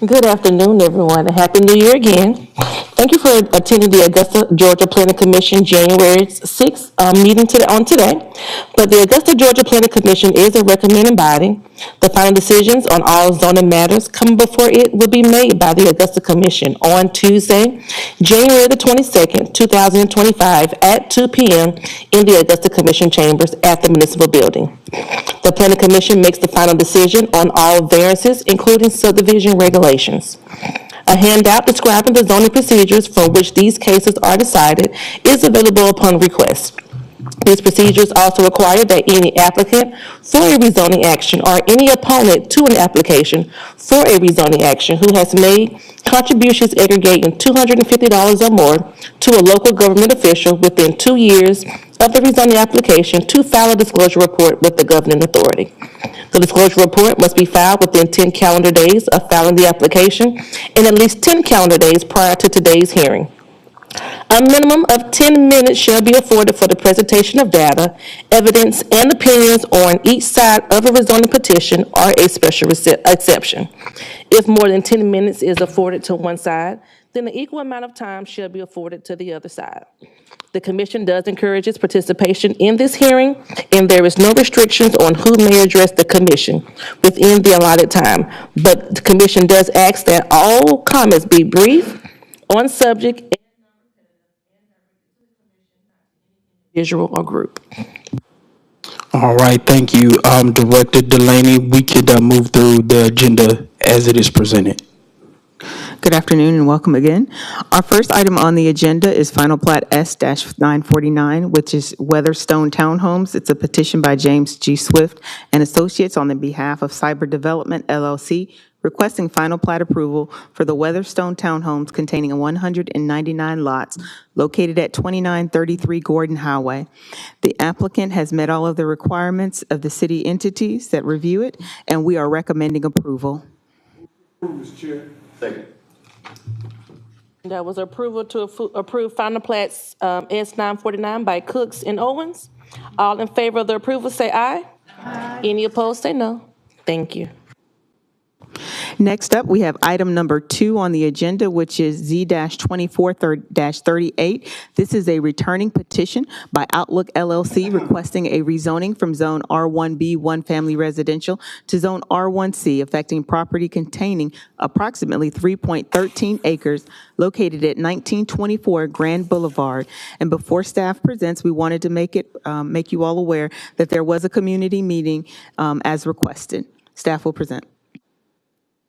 Good afternoon, everyone, and Happy New Year again. Thank you for attending the Augusta, Georgia Planning Commission January 6th meeting today. But the Augusta, Georgia Planning Commission is a recommending body. The final decisions on all zoning matters coming before it will be made by the Augusta Commission on Tuesday, January the 22nd, 2025 at 2 p.m. in the Augusta Commission chambers at the municipal building. The Planning Commission makes the final decision on all variances, including subdivision regulations. A handout describing the zoning procedures for which these cases are decided is available upon request. These procedures also require that any applicant for a rezoning action or any opponent to an application for a rezoning action who has made contributions aggregating $250 or more to a local government official within 2 years of the rezoning application to file a disclosure report with the governing authority. The disclosure report must be filed within 10 calendar days of filing the application and at least 10 calendar days prior to today's hearing. A minimum of 10 minutes shall be afforded for the presentation of data, evidence, and opinions on each side of a rezoning petition or a special exception. If more than 10 minutes is afforded to one side, then an equal amount of time shall be afforded to the other side. The commission does encourage its participation in this hearing, and there is no restrictions on who may address the commission within the allotted time. But the commission does ask that all comments be brief, on subject, individual, or group. All right, thank you, Director Delaney. We could move through the agenda as it is presented. Good afternoon and welcome again. Our first item on the agenda is Final Plat S-949, which is Weatherstone Townhomes. It's a petition by James G. Swift and Associates on the behalf of Cyber Development LLC, requesting final plat approval for the Weatherstone Townhomes containing 199 lots located at 2933 Gordon Highway. The applicant has met all of the requirements of the city entities that review it, and we are recommending approval. That was approval to approve final plats S-949 by Cooks and Owens. All in favor of the approval, say aye. Aye. Any opposed, say no. Thank you. Next up, we have item number 2 on the agenda, which is Z-24-38. This is a returning petition by Outlook LLC requesting a rezoning from Zone R1B, one family residential, to Zone R1C, affecting property containing approximately 3.13 acres located at 1924 Grand Boulevard. And before staff presents, we wanted to make you all aware that there was a community meeting as requested. Staff will present.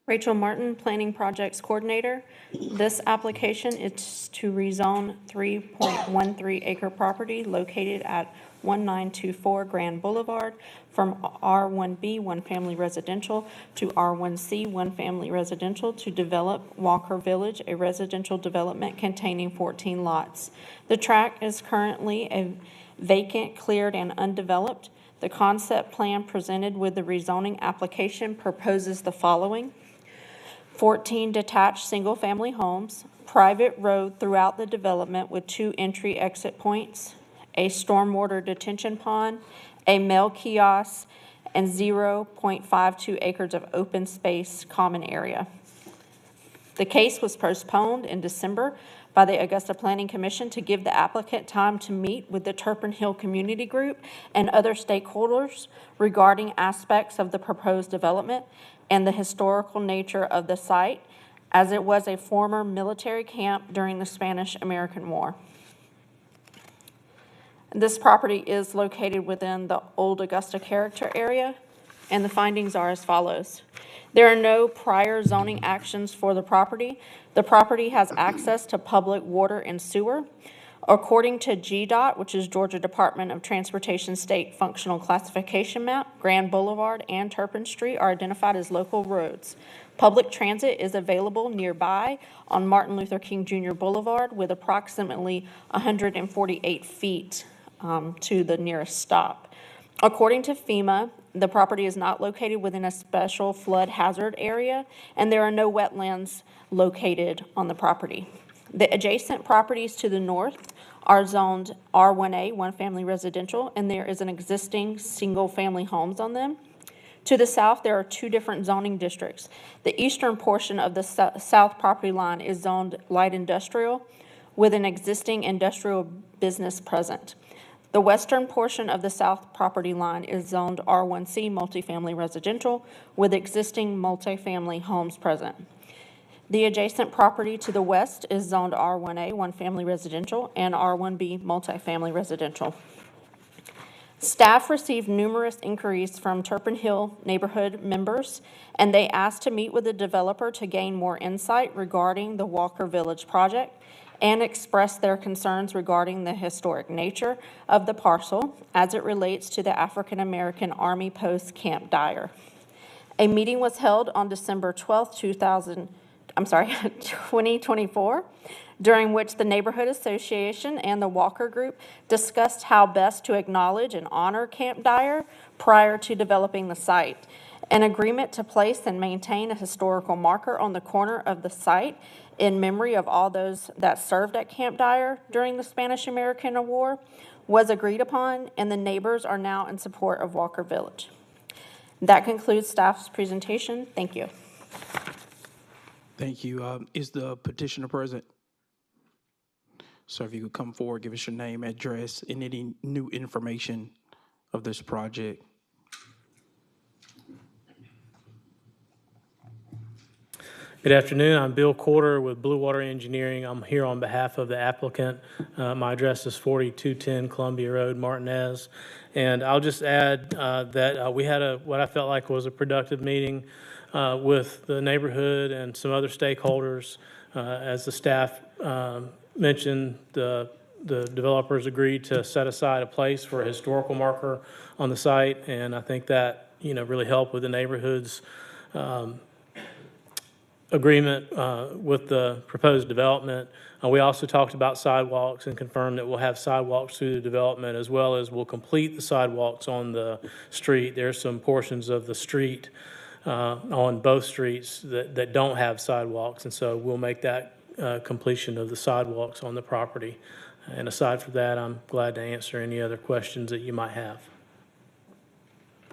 Rachel Martin, Planning Projects Coordinator. This application is to rezone 3.13 acre property located at 1924 Grand Boulevard from R1B, one family residential, to R1C, one family residential, to develop Walker Village, a residential development containing 14 lots. The tract is currently a vacant, cleared, and undeveloped. The concept plan presented with the rezoning application proposes the following: 14 detached single-family homes, private road throughout the development with 2 entry-exit points, a stormwater detention pond, a mail kiosk, and 0.52 acres of open space common area. The case was postponed in December by the Augusta Planning Commission to give the applicant time to meet with the Turpin Hill Community Group and other stakeholders regarding aspects of the proposed development and the historical nature of the site, as it was a former military camp during the Spanish-American War. This property is located within the Old Augusta Character Area, and the findings are as follows. There are no prior zoning actions for the property. The property has access to public water and sewer. According to GDOT, which is Georgia Department of Transportation State Functional Classification Map, Grand Boulevard and Turpin Street are identified as local roads. Public transit is available nearby on Martin Luther King Jr. Boulevard with approximately 148 feet to the nearest stop. According to FEMA, the property is not located within a special flood hazard area, and there are no wetlands located on the property. The adjacent properties to the north are zoned R1A, one family residential, and there is an existing single family homes on them. To the south, there are two different zoning districts. The eastern portion of the south property line is zoned light industrial with an existing industrial business present. The western portion of the south property line is zoned R1C multifamily residential with existing multifamily homes present. The adjacent property to the west is zoned R1A, one family residential, and R1B multifamily residential. Staff received numerous inquiries from Turpin Hill neighborhood members, and they asked to meet with the developer to gain more insight regarding the Walker Village project and express their concerns regarding the historic nature of the parcel as it relates to the African American Army Post Camp Dyer. A meeting was held on December 12th, 2024, during which the Neighborhood Association and the Walker Group discussed how best to acknowledge and honor Camp Dyer prior to developing the site. An agreement to place and maintain a historical marker on the corner of the site in memory of all those that served at Camp Dyer during the Spanish-American War was agreed upon, and the neighbors are now in support of Walker Village. That concludes staff's presentation. Thank you. Thank you. Is the petitioner present? So if you could come forward, give us your name, address, and any new information of this project. Good afternoon. I'm Bill Corder with Blue Water Engineering. I'm here on behalf of the applicant. My address is 4210 Columbia Road, Martinez. And I'll just add that we had what I felt like was a productive meeting with the neighborhood and some other stakeholders. As the staff mentioned, the developers agreed to set aside a place for a historical marker on the site, and I think that really helped with the neighborhood's agreement with the proposed development. We also talked about sidewalks and confirmed that we'll have sidewalks through the development, as well as we'll complete the sidewalks on the street. There's some portions of the street on both streets that don't have sidewalks, and so we'll make that completion of the sidewalks on the property. And aside from that, I'm glad to answer any other questions that you might have.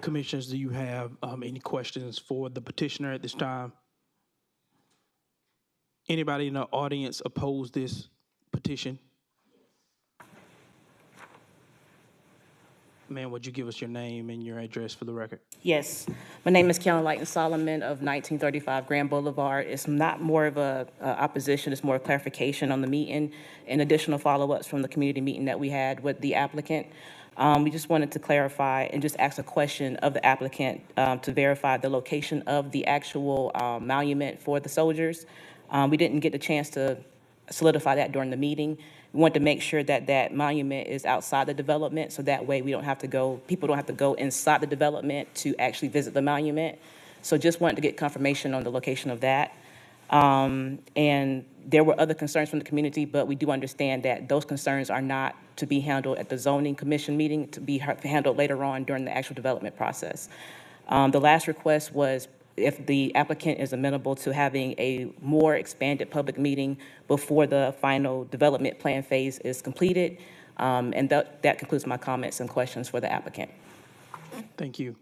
Commissioners, do you have any questions for the petitioner at this time? Anybody in the audience oppose this petition? Ma'am, would you give us your name and your address for the record? Yes, my name is Kellen Lighton Solomon of 1935 Grand Boulevard. It's not more of a opposition, it's more clarification on the meeting and additional follow-ups from the community meeting that we had with the applicant. We just wanted to clarify and just ask a question of the applicant to verify the location of the actual monument for the soldiers. We didn't get the chance to solidify that during the meeting. We want to make sure that that monument is outside the development, so that way we don't have to go, people don't have to go inside the development to actually visit the monument. So just wanted to get confirmation on the location of that. And there were other concerns from the community, but we do understand that those concerns are not to be handled at the zoning commission meeting, to be handled later on during the actual development process. The last request was if the applicant is amenable to having a more expanded public meeting before the final development plan phase is completed. And that concludes my comments and questions for the applicant. Thank you.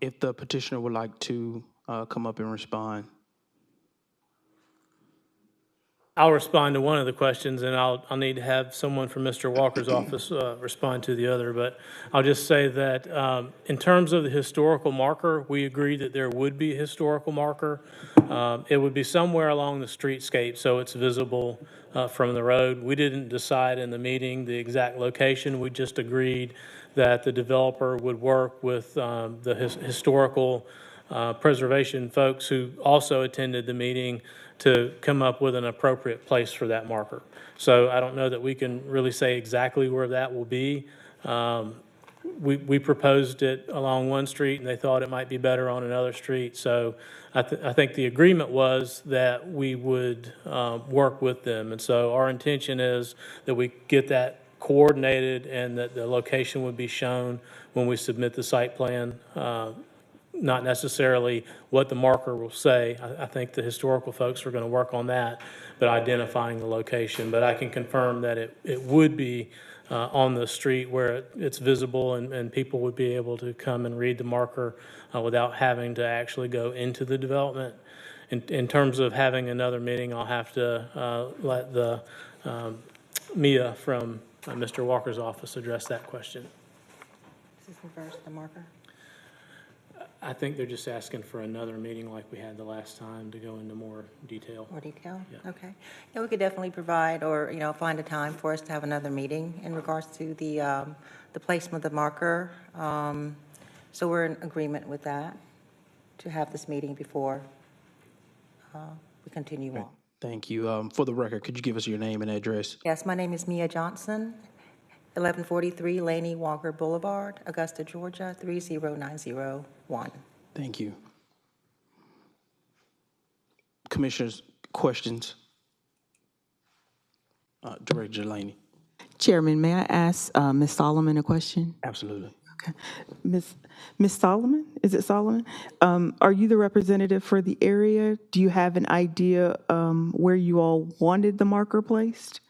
If the petitioner would like to come up and respond. I'll respond to one of the questions, and I'll need to have someone from Mr. Walker's office respond to the other. But I'll just say that in terms of the historical marker, we agreed that there would be a historical marker. It would be somewhere along the streetscape, so it's visible from the road. We didn't decide in the meeting the exact location. We just agreed that the developer would work with the historical preservation folks who also attended the meeting to come up with an appropriate place for that marker. So I don't know that we can really say exactly where that will be. We proposed it along one street, and they thought it might be better on another street. So I think the agreement was that we would work with them. And so our intention is that we get that coordinated and that the location would be shown when we submit the site plan. Not necessarily what the marker will say. I think the historical folks are going to work on that, but identifying the location. But I can confirm that it would be on the street where it's visible and people would be able to come and read the marker without having to actually go into the development. In terms of having another meeting, I'll have to let the Mia from Mr. Walker's office address that question. This is reverse the marker. I think they're just asking for another meeting like we had the last time to go into more detail. More detail? Yeah. Okay. Yeah, we could definitely provide, or, find a time for us to have another meeting in regards to the placement of the marker. So we're in agreement with that, to have this meeting before we continue on. Thank you. For the record, could you give us your name and address? Yes, my name is Mia Johnson, 1143 Laney Walker Boulevard, Augusta, Georgia, 30901. Thank you. Commissioners, questions? Director Delaney. Chairman, may I ask Ms. Solomon a question? Absolutely. Okay. Ms. Solomon, is it Solomon? Are you the representative for the area? Do you have an idea where you all wanted the marker placed?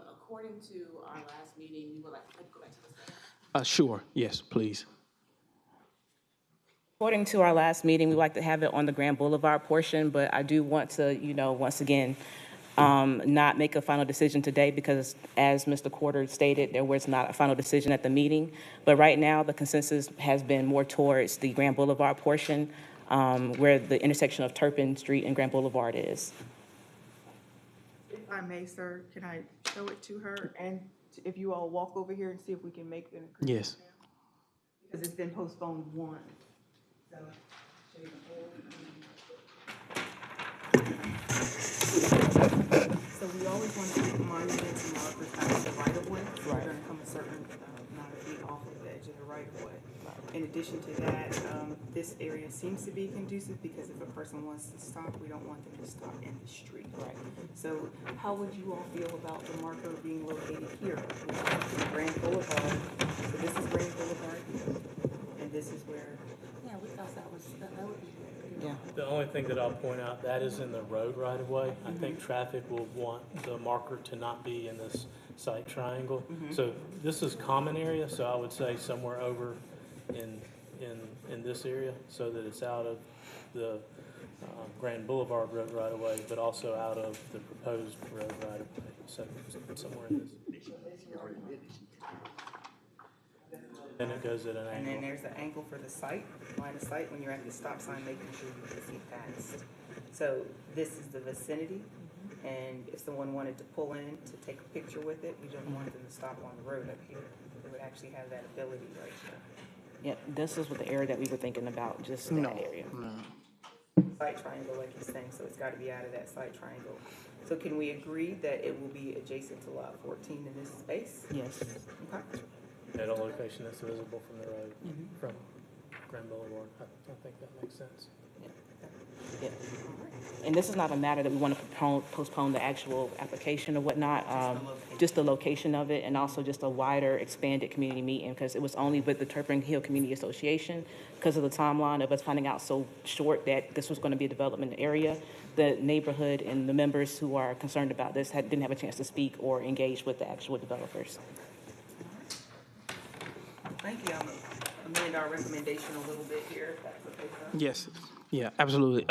According to our last meeting, we would like to go back to the. Sure. Yes, please. According to our last meeting, we'd like to have it on the Grand Boulevard portion, but I do want to, once again, not make a final decision today because, as Mr. Quarter stated, there was not a final decision at the meeting. But right now, the consensus has been more towards the Grand Boulevard portion, where the intersection of Turpin Street and Grand Boulevard is. If I may, sir, can I show it to her? And if you all walk over here and see if we can make an agreement. Yes. Because it's been postponed once. So we always want to keep monuments and markers out of the right of way. So we're going to come a certain amount of feet off of the edge of the right of way. In addition to that, this area seems to be conducive because if a person wants to stop, we don't want them to stop in the street. Right. So how would you all feel about the marker being located here? Grand Boulevard. So this is Grand Boulevard here, and this is where. Yeah, we thought that would be good. Yeah. The only thing that I'll point out, that is in the road right of way. I think traffic will want the marker to not be in this site triangle. So this is common area, so I would say somewhere over in this area so that it's out of the Grand Boulevard road right of way, but also out of the proposed road right of way. So somewhere in this. And it goes at an And then angle. there's the angle for the sight, line of sight, when you're at the stop sign, making sure you can see past. So this is the vicinity, and if someone wanted to pull in to take a picture with it, we don't want them to stop on the road up here. They would actually have that ability right here. Yeah, this is what the area that we were thinking about, just that area. Sight triangle, like he's saying, so it's got to be out of that sight triangle. So can we agree that it will be adjacent to lot 14 in this space? Yes. Okay. At a location that's visible from the road, from Grand Boulevard. I think that makes sense. Yeah. And this is not a matter that we want to postpone the actual application or whatnot, just the location of it, and also just a wider, expanded community meeting, because it was only with the Turpin Hill Community Association, because of the timeline of us finding out so short that this was going to be a development area. The neighborhood and the members who are concerned about this didn't have a chance to speak or engage with the actual developers. Thank you. I'm going to amend our recommendation a little bit here, if that's okay, sir. Yes. Yeah, absolutely.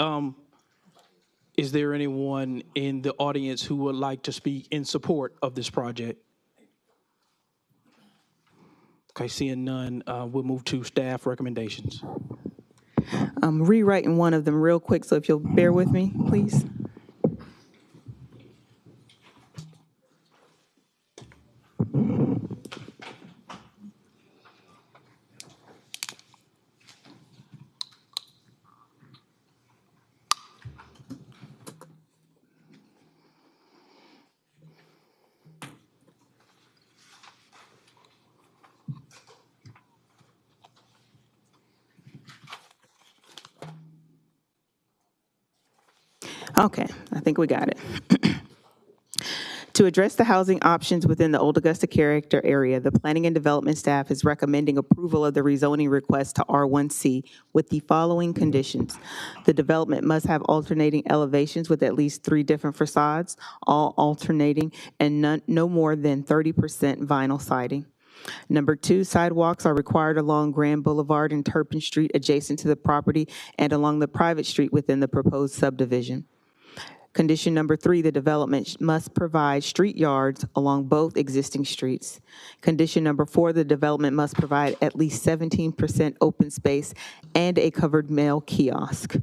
Is there anyone in the audience who would like to speak in support of this project? Okay, seeing none, we'll move to staff recommendations. I'm rewriting one of them real quick, so if you'll bear with me, please. Okay, I think we got it. To address the housing options within the Old Augusta character area, the Planning and Development staff is recommending approval of the rezoning request to R1C with the following conditions. The development must have alternating elevations with at least 3 different facades, all alternating, and no more than 30% vinyl siding. Number 2, sidewalks are required along Grand Boulevard and Turpin Street adjacent to the property and along the private street within the proposed subdivision. Condition number 3, the development must provide street yards along both existing streets. Condition number 4, the development must provide at least 17% open space and a covered mail kiosk.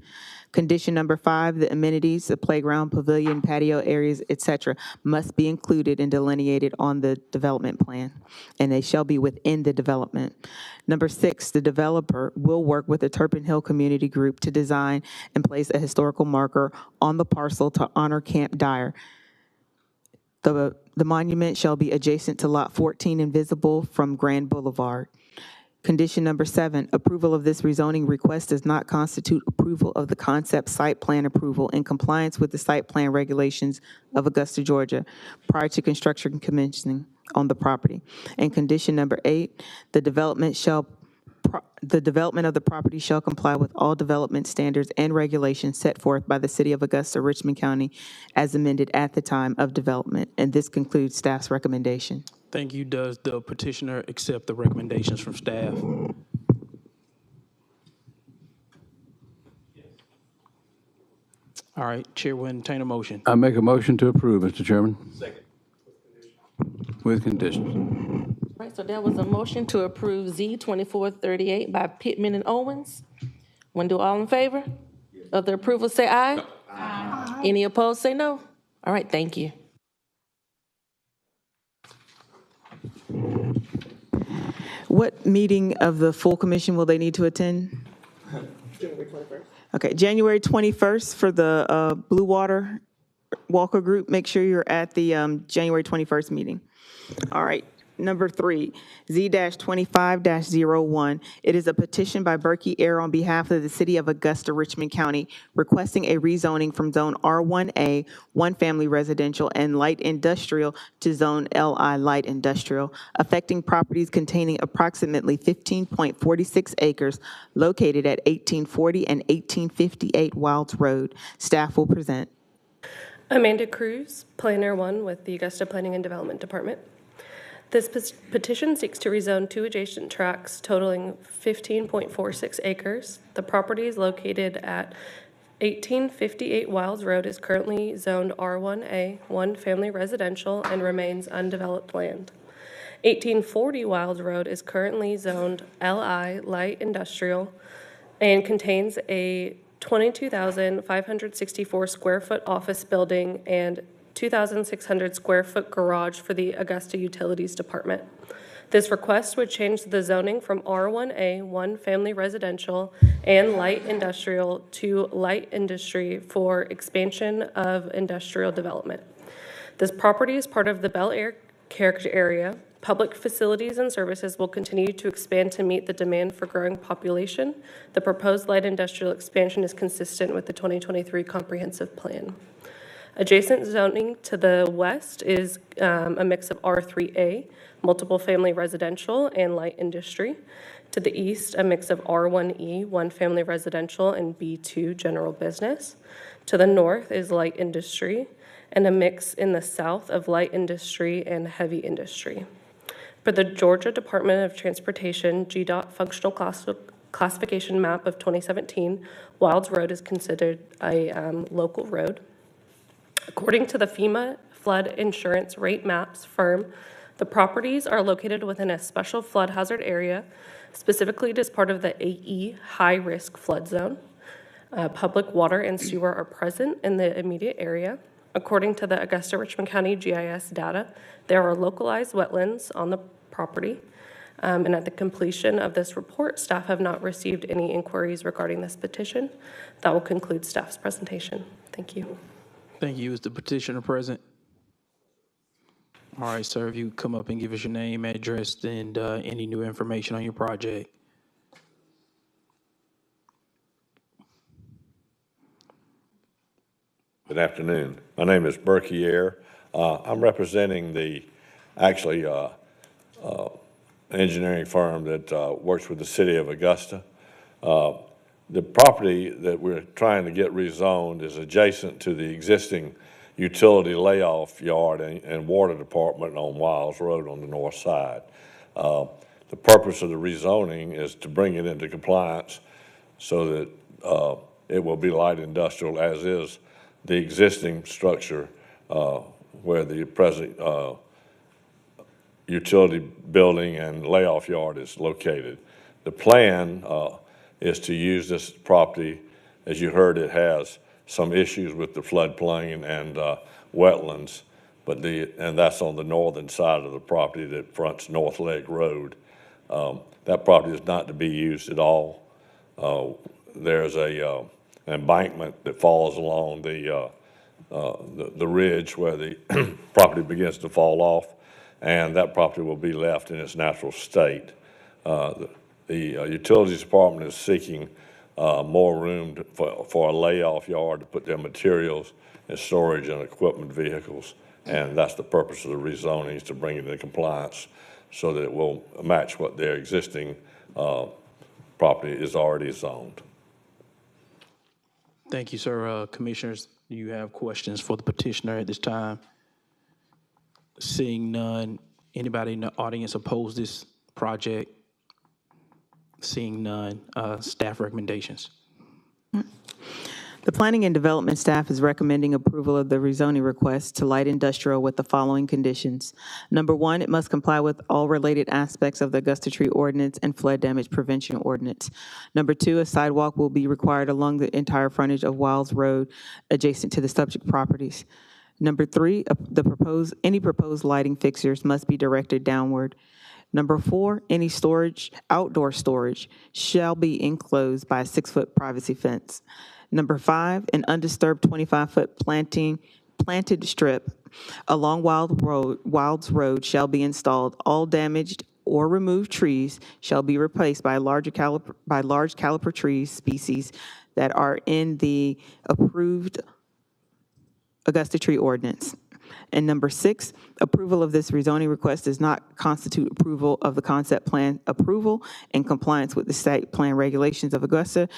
Condition number 5, the amenities, the playground, pavilion, patio areas, et cetera, must be included and delineated on the development plan, and they shall be within the development. Number 6, the developer will work with the Turpin Hill Community Group to design and place a historical marker on the parcel to honor Camp Dyer. The monument shall be adjacent to Lot 14 and visible from Grand Boulevard. Condition number 7, approval of this rezoning request does not constitute approval of the concept site plan approval in compliance with the site plan regulations of Augusta, Georgia, prior to construction commencing on the property. And condition number 8, the development of the property shall comply with all development standards and regulations set forth by the City of Augusta, Richmond County, as amended at the time of development. And this concludes staff's recommendation. Thank you. Does the petitioner accept the recommendations from staff? All right, Chair will entertain a motion. I make a motion to approve, Mr. Chairman. Second. With conditions. Right, so there was a motion to approve Z 2438 by Pittman and Owens. Want to do all in favor of the approval, say aye. Aye. Any opposed, say no. All right, thank you. What meeting of the full commission will they need to attend? January 21st. Okay, January 21st for the Blue Water Walker Group. Make sure you're at the January 21st meeting. All right. Number 3, Z-25-01. It is a petition by Berkey Air on behalf of the City of Augusta, Richmond County, requesting a rezoning from Zone R1A, 1 family residential and light industrial, to Zone LI light industrial, affecting properties containing approximately 15.46 acres located at 1840 and 1858 Wilds Road. Staff will present. Amanda Cruz, Planner 1 with the Augusta Planning and Development Department. This petition seeks to rezone 2 adjacent tracts totaling 15.46 acres. The property is located at 1858 Wilds Road, is currently zoned R1A, 1 family residential, and remains undeveloped land. 1840 Wilds Road is currently zoned LI light industrial and contains a 22,564 square foot office building and 2,600 square foot garage for the Augusta Utilities Department. This request would change the zoning from R1A, 1 family residential and light industrial, to light industry for expansion of industrial development. This property is part of the Bel Air character area. Public facilities and services will continue to expand to meet the demand for growing population. The proposed light industrial expansion is consistent with the 2023 comprehensive plan. Adjacent zoning to the west is a mix of R3A, multiple family residential and light industry. To the east, a mix of R1E, 1 family residential, and B2 general business. To the north is light industry, and a mix in the south of light industry and heavy industry. For the Georgia Department of Transportation GDOT functional classification map of 2017, Wilds Road is considered a local road. According to the FEMA flood insurance rate maps firm, the properties are located within a special flood hazard area. Specifically, it is part of the AE high-risk flood zone. Public water and sewer are present in the immediate area. According to the Augusta Richmond County GIS data, there are localized wetlands on the property. And at the completion of this report, staff have not received any inquiries regarding this petition. That will conclude staff's presentation. Thank you. Thank you. Is the petitioner present? All right, sir, if you come up and give us your name, address, and any new information on your project. Good afternoon. My name is Berkey Air. I'm representing the, actually, engineering firm that works with the city of Augusta. The property that we're trying to get rezoned is adjacent to the existing utility layoff yard and water department on Wiles Road on the north side. The purpose of the rezoning is to bring it into compliance so that it will be light industrial, as is the existing structure where the present utility building and layoff yard is located. The plan is to use this property. As you heard, it has some issues with the floodplain and wetlands, and that's on the northern side of the property that fronts North Leg Road. That property is not to be used at all. There's an embankment that falls along the ridge where the property begins to fall off, and that property will be left in its natural state. The utilities department is seeking more room for a layoff yard to put their materials and storage and equipment vehicles, and that's the purpose of the rezoning, is to bring it into compliance so that it will match what their existing property is already zoned. Thank you, sir. Commissioners, do you have questions for the petitioner at this time? Seeing none, anybody in the audience oppose this project? Seeing none, staff recommendations. The Planning and Development staff is recommending approval of the rezoning request to light industrial with the following conditions. Number one, it must comply with all related aspects of the Augusta Tree Ordinance and Flood Damage Prevention Ordinance. Number two, a sidewalk will be required along the entire frontage of Wiles Road adjacent to the subject properties. Number three, any proposed lighting fixtures must be directed downward. Number four, any outdoor storage shall be enclosed by a 6-foot privacy fence. Number five, an undisturbed 25-foot planted strip along Wilds Road shall be installed. All damaged or removed trees shall be replaced by large caliper trees species that are in the approved Augusta Tree Ordinance. And number six, approval of this rezoning request does not constitute approval of the concept plan approval in compliance with the site plan regulations of Augusta,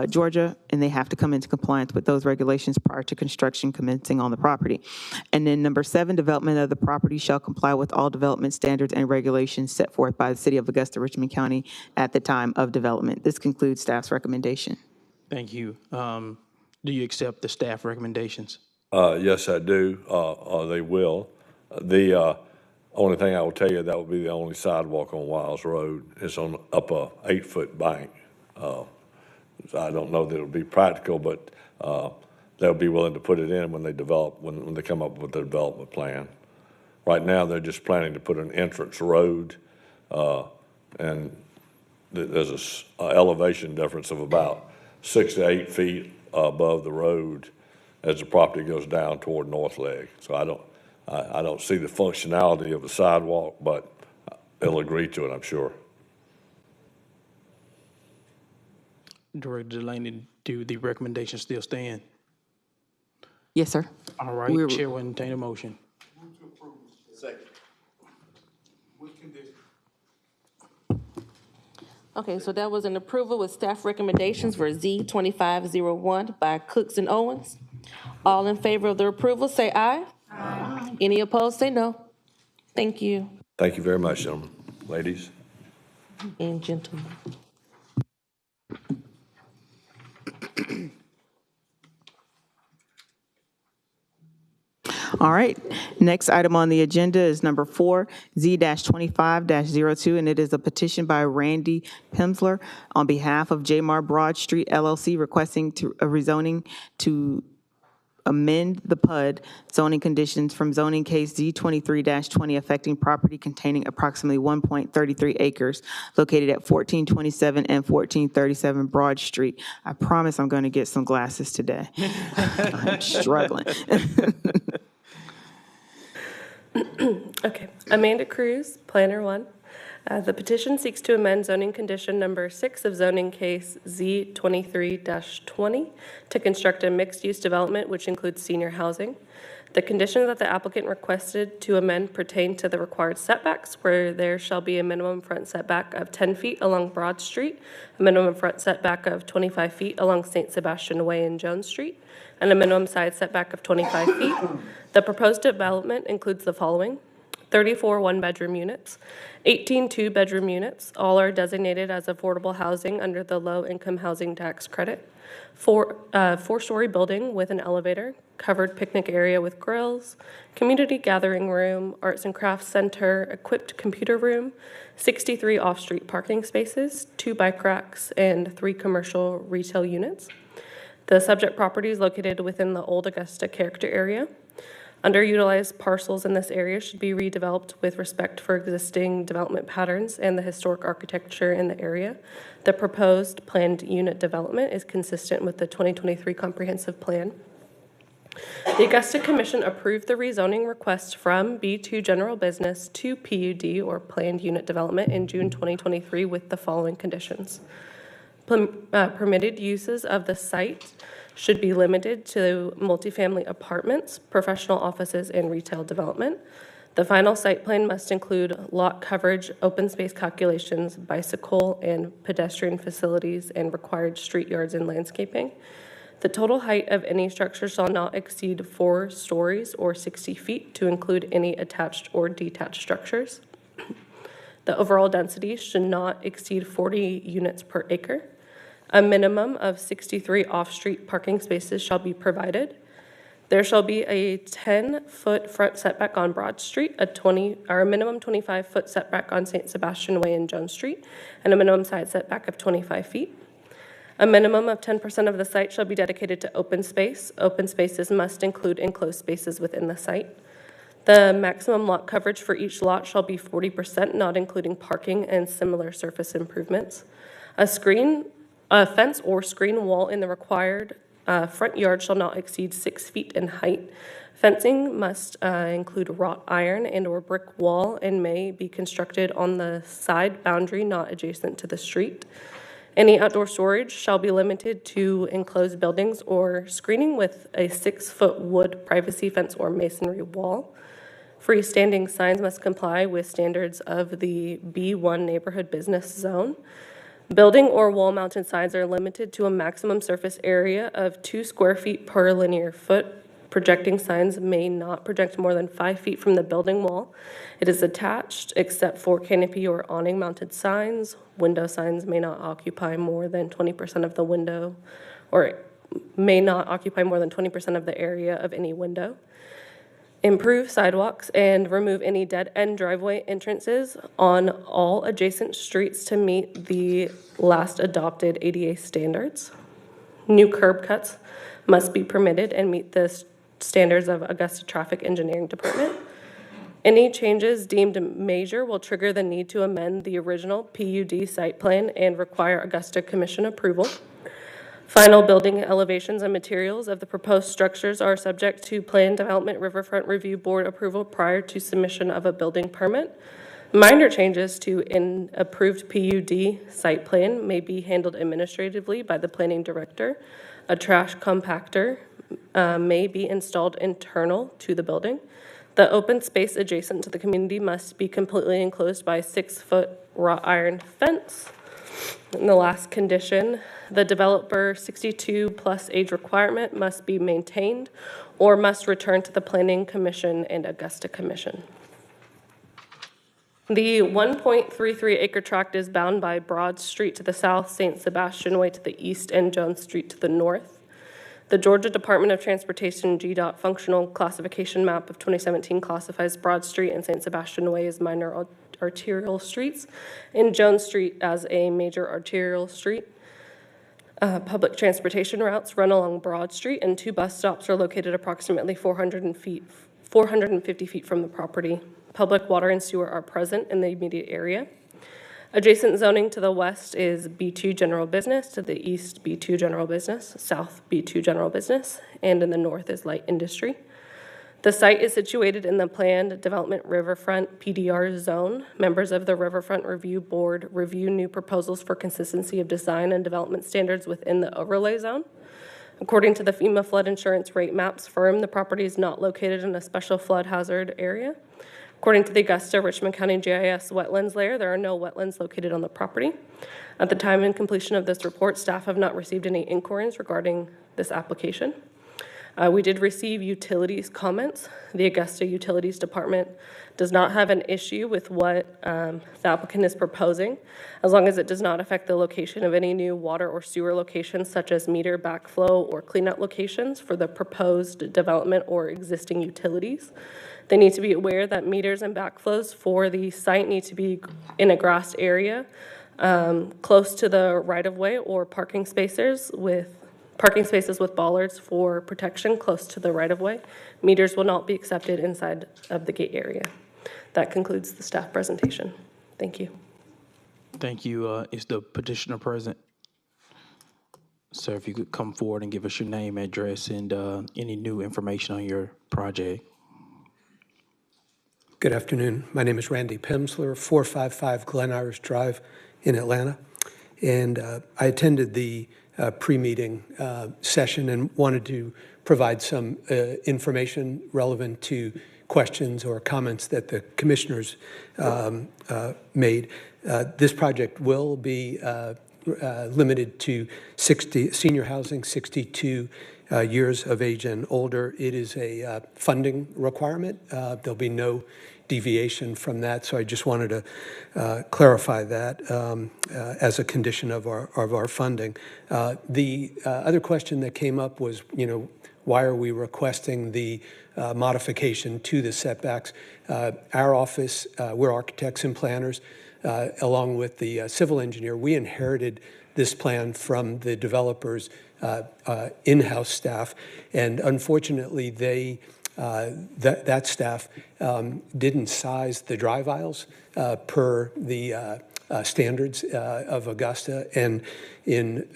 Georgia, and they have to come into compliance with those regulations prior to construction commencing on the property. And then number seven, development of the property shall comply with all development standards and regulations set forth by the City of Augusta, Richmond County at the time of development. This concludes staff's recommendation. Thank you. Do you accept the staff recommendations? Yes, I do. They will. The only thing I will tell you, that will be the only sidewalk on Wiles Road. It's up a 8-foot bank. I don't know that it'll be practical, but they'll be willing to put it in when they when they come up with the development plan. Right now, they're just planning to put an entrance road, and there's an elevation difference of about 6 to 8 feet above the road as the property goes down toward North Leg. So I don't see the functionality of the sidewalk, but they'll agree to it, I'm sure. Director Delaney, do the recommendations still stand? Yes, sir. All right, Chair will entertain a motion. Move to approve. Second. With conditions. Okay, so that was an approval with staff recommendations for Z2501 by Cooks and Owens. All in favor of the approval, say aye. Aye. Any opposed, say no. Thank you. Thank you very much, gentlemen, ladies. And gentlemen. All right, next item on the agenda is number 4, Z-25-02, and it is a petition by Randy Pimsler on behalf of Jamar Broad Street LLC requesting a rezoning to amend the PUD zoning conditions from zoning case Z23-20 affecting property containing approximately 1.33 acres located at 1427 and 1437 Broad Street. I promise I'm going to get some glasses today. I'm struggling. Okay, Amanda Cruz, Planner 1. The petition seeks to amend zoning condition number 6 of zoning case Z23-20 to construct a mixed-use development which includes senior housing. The conditions that the applicant requested to amend pertain to the required setbacks, where there shall be a minimum front setback of 10 feet along Broad Street, a minimum front setback of 25 feet along St. Sebastian Way and Jones Street, and a minimum side setback of 25 feet. The proposed development includes the following: 34 one-bedroom units, 18 two-bedroom units. All are designated as affordable housing under the low-income housing tax credit. Four-story building with an elevator, covered picnic area with grills, community gathering room, arts and crafts center, equipped computer room, 63 off-street parking spaces, 2 bike racks, and 3 commercial retail units. The subject property is located within the Old Augusta character area. Underutilized parcels in this area should be redeveloped with respect for existing development patterns and the historic architecture in the area. The proposed planned unit development is consistent with the 2023 comprehensive plan. The Augusta Commission approved the rezoning request from B2 General Business to PUD, or Planned Unit Development, in June 2023 with the following conditions. Permitted uses of the site should be limited to multifamily apartments, professional offices, and retail development. The final site plan must include lot coverage, open space calculations, bicycle and pedestrian facilities, and required street yards and landscaping. The total height of any structure shall not exceed 4 stories or 60 feet to include any attached or detached structures. The overall density should not exceed 40 units per acre. A minimum of 63 off-street parking spaces shall be provided. There shall be a 10-foot front setback on Broad Street, a minimum 25-foot setback on St. Sebastian Way and Jones Street, and a minimum side setback of 25 feet. A minimum of 10% of the site shall be dedicated to open space. Open spaces must include enclosed spaces within the site. The maximum lot coverage for each lot shall be 40%, not including parking and similar surface improvements. A fence or screen wall in the required front yard shall not exceed 6 feet in height. Fencing must include wrought iron and or brick wall and may be constructed on the side boundary not adjacent to the street. Any outdoor storage shall be limited to enclosed buildings or screening with a 6-foot wood privacy fence or masonry wall. Freestanding signs must comply with standards of the B1 neighborhood business zone. Building or wall-mounted signs are limited to a maximum surface area of 2 square feet per linear foot. Projecting signs may not project more than 5 feet from the building wall. It is attached except for canopy or awning-mounted signs. Window signs may not occupy more than 20% of the window, or may not occupy more than 20% of the area of any window. Improve sidewalks and remove any dead-end driveway entrances on all adjacent streets to meet the last adopted ADA standards. New curb cuts must be permitted and meet the standards of Augusta Traffic Engineering Department. Any changes deemed major will trigger the need to amend the original PUD site plan and require Augusta Commission approval. Final building elevations and materials of the proposed structures are subject to Plan Development Riverfront Review Board approval prior to submission of a building permit. Minor changes to an approved PUD site plan may be handled administratively by the planning director. A trash compactor may be installed internal to the building. The open space adjacent to the community must be completely enclosed by a 6-foot wrought iron fence. And the last condition, the developer 62 plus age requirement must be maintained or must return to the Planning Commission and Augusta Commission. The 1.33 acre tract is bound by Broad Street to the south, St. Sebastian Way to the east, and Jones Street to the north. The Georgia Department of Transportation GDOT functional classification map of 2017 classifies Broad Street and St. Sebastian Way as minor arterial streets and Jones Street as a major arterial street. Public transportation routes run along Broad Street, and 2 bus stops are located approximately 450 feet from the property. Public water and sewer are present in the immediate area. Adjacent zoning to the west is B2 General Business, to the east B2 General Business, south B2 General Business, and in the north is Light Industry. The site is situated in the Planned Development Riverfront PDR zone. Members of the Riverfront Review Board review new proposals for consistency of design and development standards within the overlay zone. According to the FEMA flood insurance rate maps firm, the property is not located in a special flood hazard area. According to the Augusta Richmond County GIS wetlands layer, there are no wetlands located on the property. At the time and completion of this report, staff have not received any inquiries regarding this application. We did receive utilities comments. The Augusta Utilities Department does not have an issue with what the applicant is proposing, as long as it does not affect the location of any new water or sewer locations such as meter backflow or cleanout locations for the proposed development or existing utilities. They need to be aware that meters and backflows for the site need to be in a grassed area close to the right-of-way or parking spaces with bollards for protection close to the right-of-way. Meters will not be accepted inside of the gate area. That concludes the staff presentation. Thank you. Thank you. Is the petitioner present? Sir, if you could come forward and give us your name, address, and any new information on your project. Good afternoon. My name is Randy Pimsler, 455 Glen Iris Drive in Atlanta. And I attended the pre-meeting session and wanted to provide some information relevant to questions or comments that the commissioners made. This project will be limited to senior housing, 62 years of age and older. It is a funding requirement. There'll be no deviation from that, so I just wanted to clarify that as a condition of our funding. The other question that came up was, why are we requesting the modification to the setbacks? Our office, we're architects and planners, along with the civil engineer. We inherited this plan from the developer's in-house staff, and unfortunately, that staff didn't size the drive aisles per the standards of Augusta, and in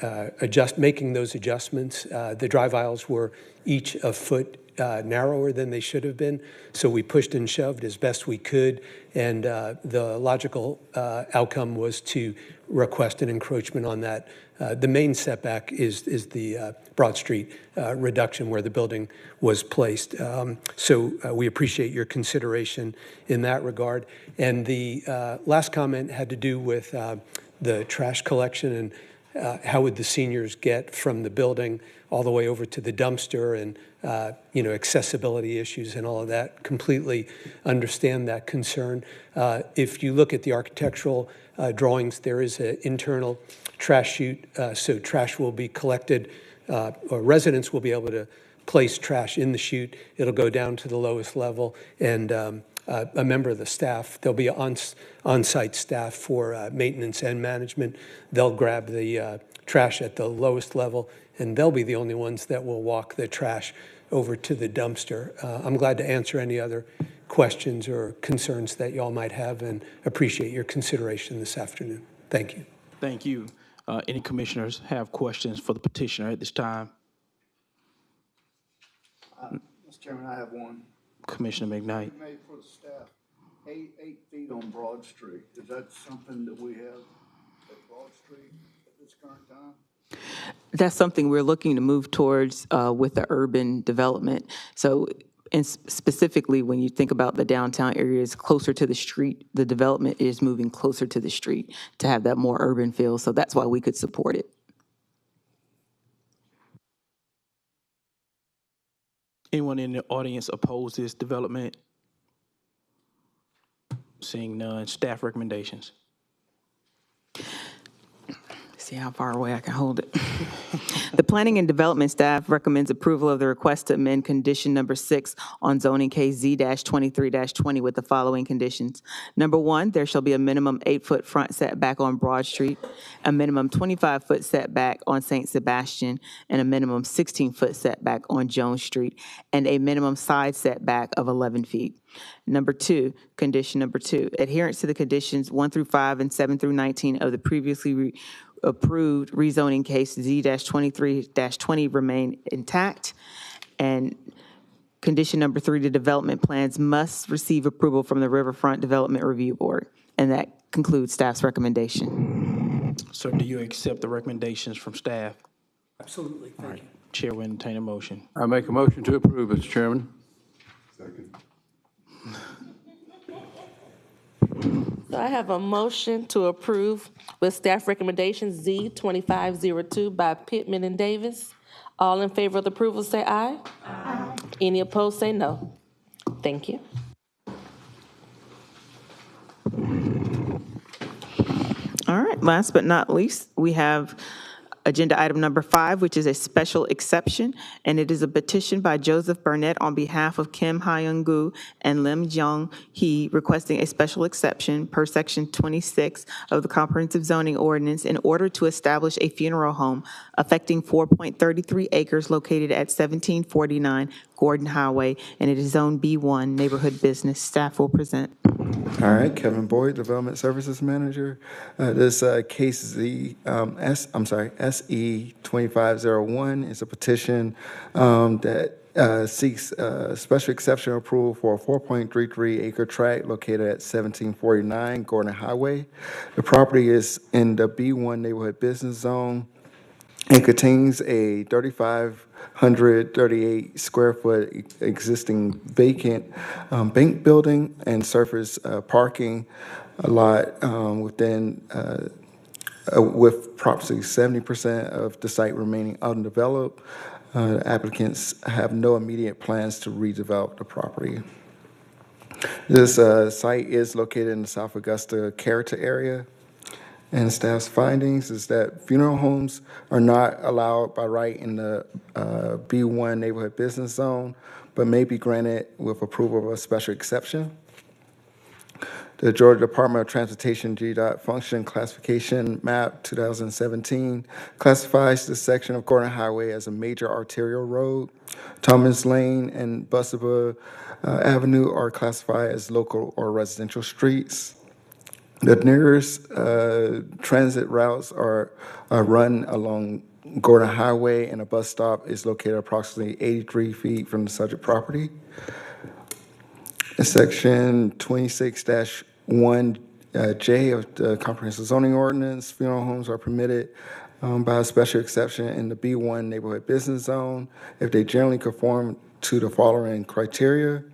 making those adjustments, the drive aisles were each a foot narrower than they should have been. So we pushed and shoved as best we could, and the logical outcome was to request an encroachment on that. The main setback is the Broad Street reduction where the building was placed. So we appreciate your consideration in that regard. And the last comment had to do with the trash collection and how would the seniors get from the building all the way over to the dumpster, and accessibility issues and all of that. Completely understand that concern. If you look at the architectural drawings, there is an internal trash chute, so trash will be collected, or residents will be able to place trash in the chute. It'll go down to the lowest level, and a member of the staff, there'll be on-site staff for maintenance and management. They'll grab the trash at the lowest level, and they'll be the only ones that will walk the trash over to the dumpster. I'm glad to answer any other questions or concerns that y'all might have, and appreciate your consideration this afternoon. Thank you. Thank you. Any commissioners have questions for the petitioner at this time? Mr. Chairman, I have one. Commissioner McKnight. Made for the staff, 8 feet on Broad Street. Is that something that we have at Broad Street at this current time? That's something we're looking to move towards with the urban development. So, and specifically, when you think about the downtown areas closer to the street, the development is moving closer to the street to have that more urban feel. So that's why we could support it. Anyone in the audience oppose this development? Seeing none, staff recommendations. See how far away I can hold it. The Planning and Development staff recommends approval of the request to amend condition number 6 on zoning case Z-23-20 with the following conditions. Number 1, there shall be a minimum 8-foot front setback on Broad Street, a minimum 25-foot setback on St. Sebastian, and a minimum 16-foot setback on Jones Street, and a minimum side setback of 11 feet. Number 2, condition number 2, adherence to the conditions 1 through 5 and 7 through 19 of the previously approved rezoning case Z-23-20 remain intact. And Condition number 3, the development plans must receive approval from the Riverfront Development Review Board. And that concludes staff's recommendation. Sir, do you accept the recommendations from staff? Absolutely, thank you. Chair will entertain a motion. I make a motion to approve, Mr. Chairman. So I have a motion to approve with staff recommendations Z 2502 by Pittman and Davis. All in favor of the approval, say aye. Aye. Any opposed, say no. Thank you. All right, last but not least, we have agenda item number 5, which is a special exception, and it is a petition by Joseph Burnett on behalf of Kim Hyung-gu and Lim Jong-hee requesting a special exception per section 26 of the Comprehensive Zoning Ordinance in order to establish a funeral home affecting 4.33 acres located at 1749 Gordon Highway, and it is Zone B1, Neighborhood Business. Staff will present. All right, Kevin Boyd, Development Services Manager. This case SE 2501 is a petition that seeks special exception approval for a 4.33 acre tract located at 1749 Gordon Highway. The property is in the B1 Neighborhood Business Zone and contains a 3,538 square foot existing vacant bank building and surface parking lot within with approximately 70% of the site remaining undeveloped. Applicants have no immediate plans to redevelop the property. This site is located in the South Augusta Character area. And staff's findings is that funeral homes are not allowed by right in the B1 Neighborhood Business Zone, but may be granted with approval of a special exception. The Georgia Department of Transportation GDOT Function Classification Map 2017 classifies this section of Gordon Highway as a major arterial road. Thomas Lane and Busaba Avenue are classified as local or residential streets. The nearest transit routes are run along Gordon Highway, and a bus stop is located approximately 83 feet from the subject property. In Section 26-1J of the Comprehensive Zoning Ordinance, funeral homes are permitted by a special exception in the B1 Neighborhood Business Zone if they generally conform to the following criteria.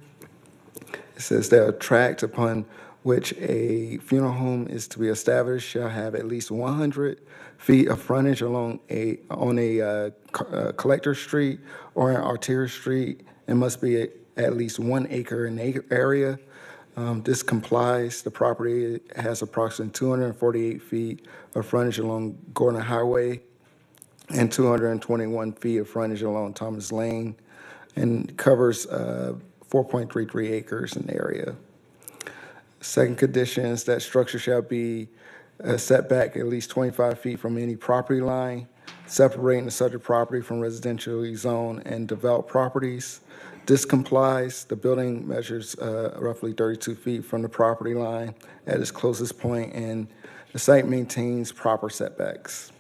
It says that a tract upon which a funeral home is to be established shall have at least 100 feet of frontage on a collector street or an arterial street and must be at least 1 acre in area. This complies. The property has approximately 248 feet of frontage along Gordon Highway and 221 feet of frontage along Thomas Lane and covers 4.33 acres in the area. Second condition is that structure shall be set back at least 25 feet from any property line, separating the subject property from residentially zoned and developed properties. This complies. The building measures roughly 32 feet from the property line at its closest point, and the site maintains proper setbacks.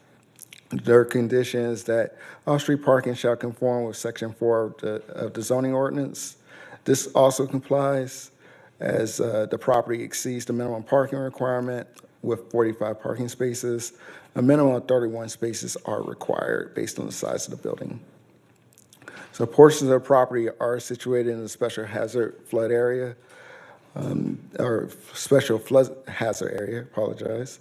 The third condition is that off-street parking shall conform with Section 4 of the zoning ordinance. This also complies, as the property exceeds the minimum parking requirement with 45 parking spaces. A minimum of 31 spaces are required based on the size of the building. So portions of the property are situated in a special hazard flood area, or special flood hazard area, apologize.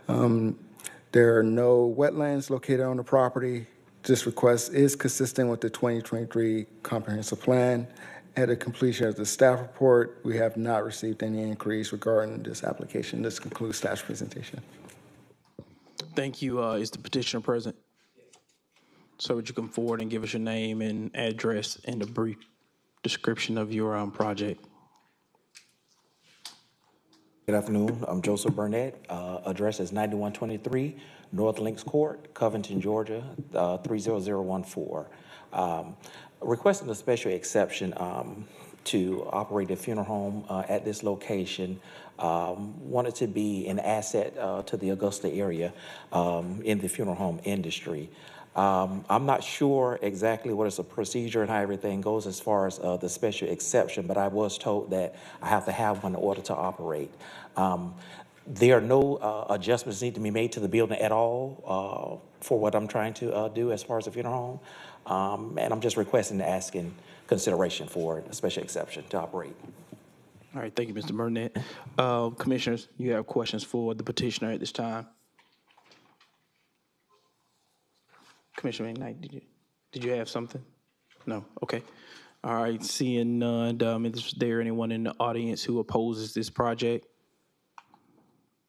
There are no wetlands located on the property. This request is consistent with the 2023 Comprehensive Plan. At the completion of the staff report, we have not received any inquiries regarding this application. This concludes staff's presentation. Thank you. Is the petitioner present? So would you come forward and give us your name and address and a brief description of your project? Good afternoon. I'm Joseph Burnett. Address is 9123 North Links Court, Covington, Georgia, 30014. Requesting a special exception to operate a funeral home at this location. Wanted to be an asset to the Augusta area in the funeral home industry. I'm not sure exactly what is the procedure and how everything goes as far as the special exception, but I was told that I have to have one in order to operate. There are no adjustments need to be made to the building at all for what I'm trying to do as far as the funeral home. And I'm just requesting and asking consideration for a special exception to operate. All right, thank you, Mr. Burnett. Commissioners, you have questions for the petitioner at this time? Commissioner McKnight, did you have something? No, okay. All right, seeing none, is there anyone in the audience who opposes this project?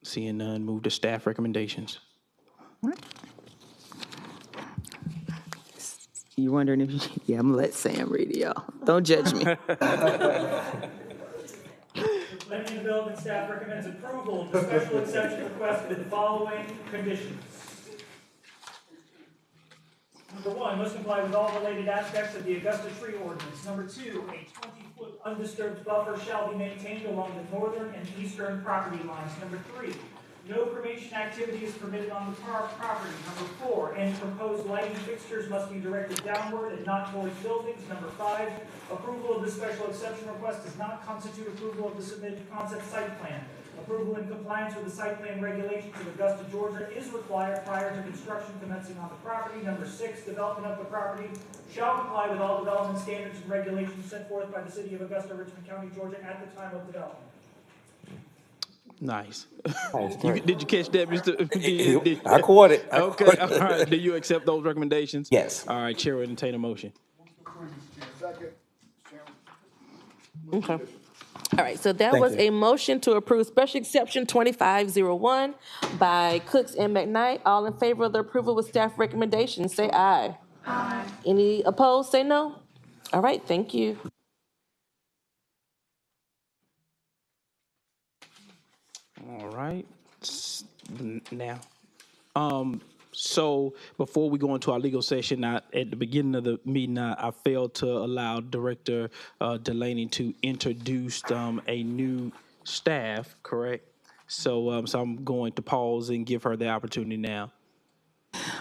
Seeing none, move to staff recommendations. You wondering if yeah, I'm gonna let Sam read it, y'all. Don't judge me. Planning and Development staff recommends approval of the special exception request with the following conditions. Number one, must comply with all related aspects of the Augusta tree ordinance. Number two, a 20-foot undisturbed buffer shall be maintained along the northern and eastern property lines. Number three, no cremation activity is permitted on the property. Number four, any proposed lighting fixtures must be directed downward and not towards buildings. Number five, approval of the special exception request does not constitute approval of the submitted concept site plan. Approval in compliance with the site plan regulations of Augusta, Georgia is required prior to construction commencing on the property. Number six, development of the property shall comply with all development standards and regulations set forth by the city of Augusta, Richmond County, Georgia at the time of development. Nice. Nice. Did you catch that, Mr.? I caught it. Okay, all right. Do you accept those recommendations? Yes. All right, Chair will entertain a motion. Second, Okay. All right, so that was a motion to approve special exception 2501 by Cooks and McKnight. All in favor of the approval with staff recommendations, say aye. Aye. Any opposed, say no. All right, thank you. All right. Now, so before we go into our legal session, at the beginning of the meeting, I failed to allow Director Delaney to introduce a new staff, correct? So, so I'm going to pause and give her the opportunity now.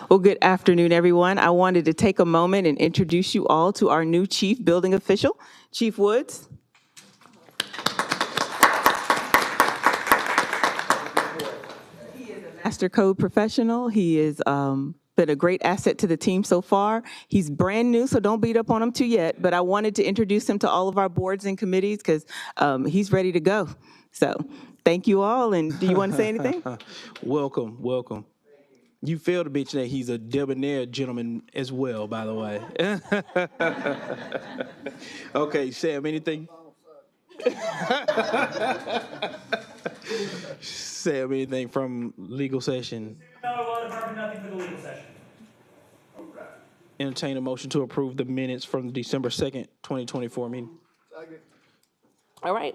Well, good afternoon, everyone. I wanted to take a moment and introduce you all to our new chief building official, Chief Woods. Master Code professional. He has been a great asset to the team so far. He's brand new, so don't beat up on him too yet, but I wanted to introduce him to all of our boards and committees because he's ready to go. So thank you all, and do you want to say anything? Welcome, welcome. You failed to mention that he's a debonair gentleman as well, by the way. Okay, Sam, anything? Sam, anything from legal session? No, law department, nothing for the legal session. Okay. Entertain a motion to approve the minutes from the December 2nd, 2024 meeting. second, All right,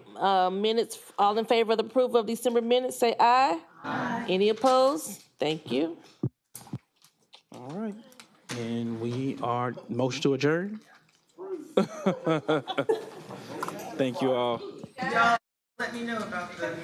minutes, all in favor of the approval of December minutes, say aye. Aye. Any opposed? Thank you. All right, and we are, motion to adjourn? Thank you all. Y'all let me know about the